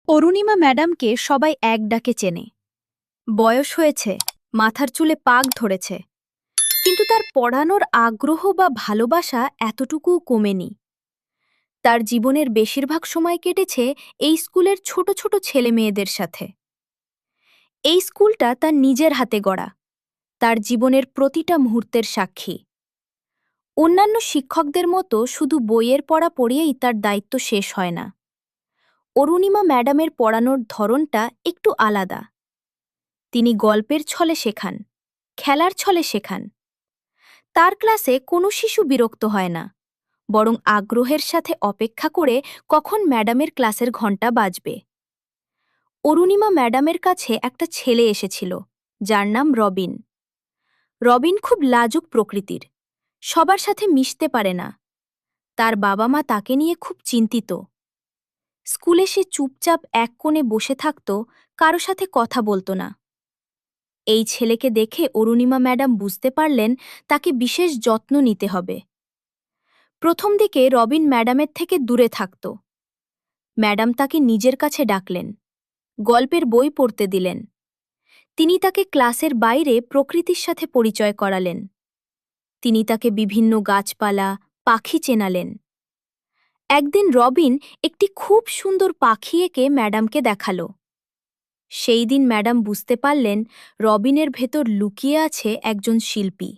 অরুণিমা ম্যাডামকে সবাই এক ডাকে চেনে। বয়স হয়েছে, মাথার চুলে পাক ধরেছে, কিন্তু তার পড়ানোর আগ্রহ বা ভালোবাসা এতটুকুও কমেনি। তার জীবনের বেশিরভাগ সময় কেটেছে এই স্কুলের ছোট ছোট ছেলে মেয়েদের সাথে। এই স্কুলটা তার নিজের হাতে গড়া, তার জীবনের প্রতিটা মুহূর্তের সাক্ষী। অন্যান্য শিক্ষকদের মতো শুধু বইয়ের পড়া পড়িয়েই তার দায়িত্ব শেষ হয় না। অরুণিমা ম্যাডামের পড়ানোর ধরনটা একটু আলাদা। তিনি গল্পের ছলে শেখান, খেলার ছলে শেখান। তার ক্লাসে কোনো শিশু বিরক্ত হয় না, বরং আগ্রহের সাথে অপেক্ষা করে কখন ম্যাডামের ক্লাসের ঘণ্টা বাজবে। অরুণিমা ম্যাডামের কাছে একটা ছেলে এসেছিল, যার নাম রবিন। রবিন খুব লাজুক প্রকৃতির, সবার সাথে মিশতে পারে না। তার বাবা মা তাকে নিয়ে খুব চিন্তিত। স্কুলে সে চুপচাপ এক কোণে বসে থাকত, কারো সাথে কথা বলতো না। এই ছেলেকে দেখে অরুণিমা ম্যাডাম বুঝতে পারলেন তাকে বিশেষ যত্ন নিতে হবে। প্রথম দিকে রবিন ম্যাডামের থেকে দূরে থাকত। ম্যাডাম তাকে নিজের কাছে ডাকলেন, গল্পের বই পড়তে দিলেন। তিনি তাকে ক্লাসের বাইরে প্রকৃতির সাথে পরিচয় করালেন। তিনি তাকে বিভিন্ন গাছপালা, পাখি চেনালেন। একদিন রবিন একটি খুব সুন্দর পাখি এঁকে ম্যাডামকে দেখাল। সেই দিন ম্যাডাম বুঝতে পারলেন রবিনের ভেতর লুকিয়ে আছে একজন শিল্পী।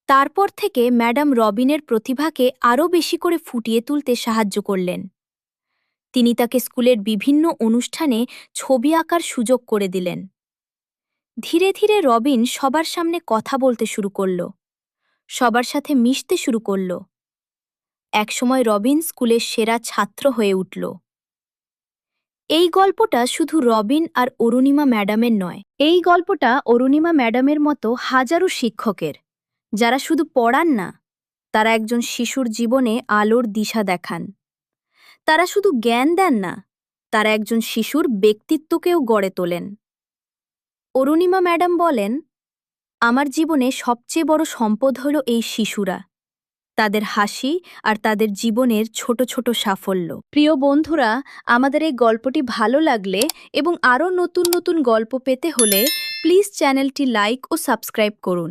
তারপর থেকে ম্যাডাম রবিনের প্রতিভাকে আরও বেশি করে ফুটিয়ে তুলতে সাহায্য করলেন। তিনি তাকে স্কুলের বিভিন্ন অনুষ্ঠানে ছবি আঁকার সুযোগ করে দিলেন। ধীরে ধীরে রবিন সবার সামনে কথা বলতে শুরু করল, সবার সাথে মিশতে শুরু করল। একসময় রবিন স্কুলের সেরা ছাত্র হয়ে উঠল। এই গল্পটা শুধু রবিন আর অরুণিমা ম্যাডামের নয়, এই গল্পটা অরুণিমা ম্যাডামের মতো হাজারো শিক্ষকের, যারা শুধু পড়ান না, তারা একজন শিশুর জীবনে আলোর দিশা দেখান। তারা শুধু জ্ঞান দেন না, তারা একজন শিশুর ব্যক্তিত্বকেও গড়ে তোলেন। অরুণিমা ম্যাডাম বলেন, আমার জীবনে সবচেয়ে বড় সম্পদ হল এই শিশুরা, তাদের হাসি আর তাদের জীবনের ছোট ছোট সাফল্য। প্রিয় বন্ধুরা, আমাদের এই গল্পটি ভালো লাগলে এবং আরও নতুন নতুন গল্প পেতে হলে প্লিজ চ্যানেলটি লাইক ও সাবস্ক্রাইব করুন।